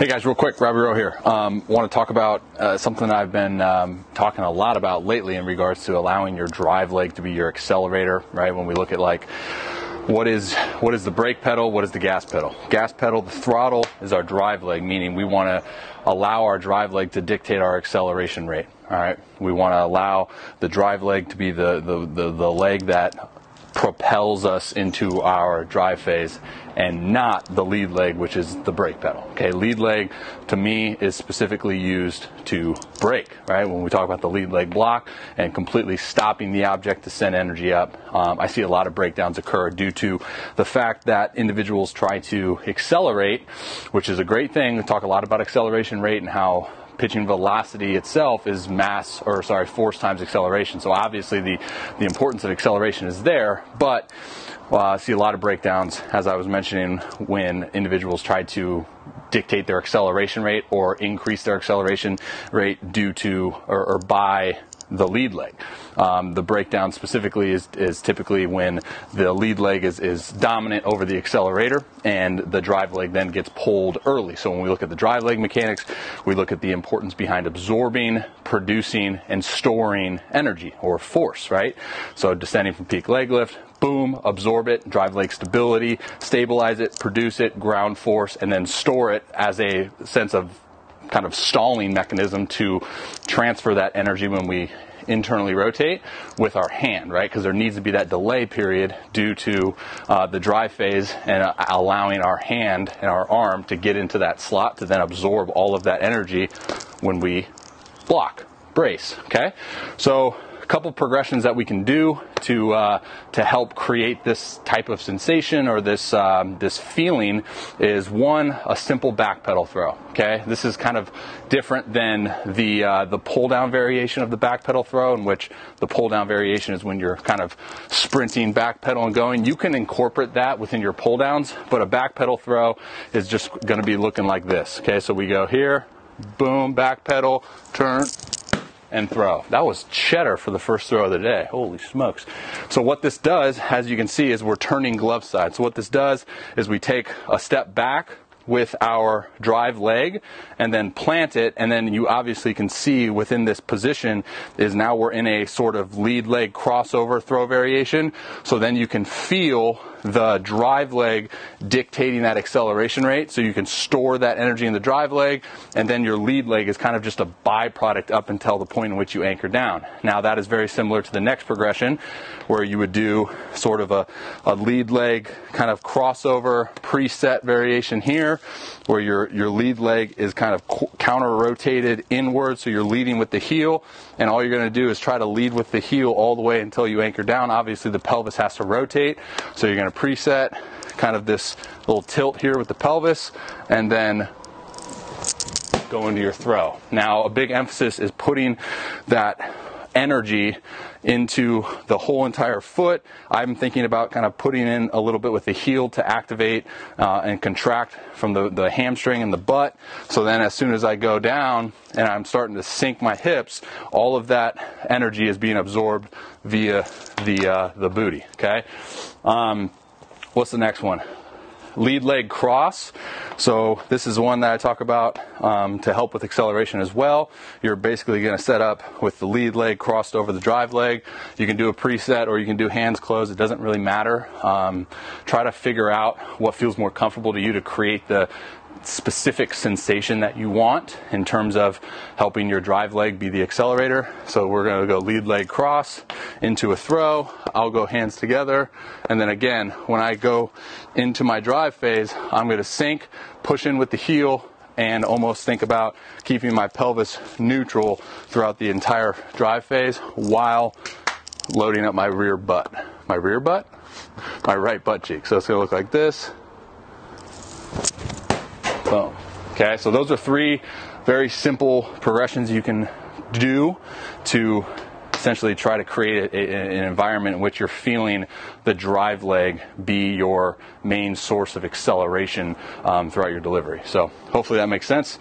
Hey guys, real quick, Robby here. Want to talk about something I've been talking a lot about lately in regards to allowing your drive leg to be your accelerator, right? When we look at like, what is the brake pedal, what is the gas pedal? Gas pedal, the throttle is our drive leg, meaning we want to allow our drive leg to dictate our acceleration rate, all right? We want to allow the drive leg to be the leg that propels us into our drive phase and not the lead leg, which is the brake pedal. Okay, lead leg to me is specifically used to brake, right? When we talk about the lead leg block and completely stopping the object to send energy up, I see a lot of breakdowns occur due to the fact that individuals try to accelerate, which is a great thing. We talk a lot about acceleration rate and how pitching velocity itself is force times acceleration. So obviously the importance of acceleration is there, but I see a lot of breakdowns, as I was mentioning, when individuals try to dictate their acceleration rate or increase their acceleration rate due to or by the lead leg. The breakdown specifically is typically when the lead leg is dominant over the accelerator and the drive leg then gets pulled early. So when we look at the drive leg mechanics, we look at the importance behind absorbing, producing, and storing energy or force, right? So descending from peak leg lift, boom, absorb it, drive leg stability, stabilize it, produce it, ground force, and then store it as a sense of kind of stalling mechanism to transfer that energy when we internally rotate with our hand, right? Because there needs to be that delay period due to the drive phase and allowing our hand and our arm to get into that slot to then absorb all of that energy when we block, brace, okay? So a couple progressions that we can do to help create this type of sensation or this feeling is one, a simple back pedal throw. Okay, this is kind of different than the pull down variation of the back pedal throw, in which the pull down variation is when you're kind of sprinting back pedal and going. You can incorporate that within your pull downs, but a back pedal throw is just going to be looking like this. Okay, so we go here, boom, back pedal, turn, and throw. That was cheddar for the first throw of the day. Holy smokes. So what this does, as you can see, is we're turning glove side. So what this does is we take a step back with our drive leg and then plant it, and then you obviously can see within this position is now we're in a sort of lead leg crossover throw variation. So then you can feel the drive leg dictating that acceleration rate, so you can store that energy in the drive leg, and then your lead leg is kind of just a byproduct up until the point in which you anchor down. Now that is very similar to the next progression, where you would do sort of a lead leg kind of crossover preset variation here, where your lead leg is kind of counter rotated inward, so you're leading with the heel, and all you're going to do is try to lead with the heel all the way until you anchor down. Obviously the pelvis has to rotate, so you're going to preset kind of this little tilt here with the pelvis and then go into your throw. Now a big emphasis is putting that energy into the whole entire foot. I'm thinking about kind of putting in a little bit with the heel to activate and contract from the hamstring and the butt. So then as soon as I go down and I'm starting to sink my hips, all of that energy is being absorbed via the booty, okay? What's the next one? Lead leg cross. So this is one that I talk about to help with acceleration as well. You're basically going to set up with the lead leg crossed over the drive leg. You can do a preset or you can do hands closed. It doesn't really matter. Try to figure out what feels more comfortable to you to create the specific sensation that you want in terms of helping your drive leg be the accelerator. So we're going to go lead leg cross into a throw. I'll go hands together, and then again when I go into my drive phase, I'm going to sink, push in with the heel, and almost think about keeping my pelvis neutral throughout the entire drive phase while loading up my rear butt. My right butt cheek. So it's going to look like this. Boom. Okay, so those are three very simple progressions you can do to essentially try to create an environment in which you're feeling the drive leg be your main source of acceleration throughout your delivery. So hopefully that makes sense.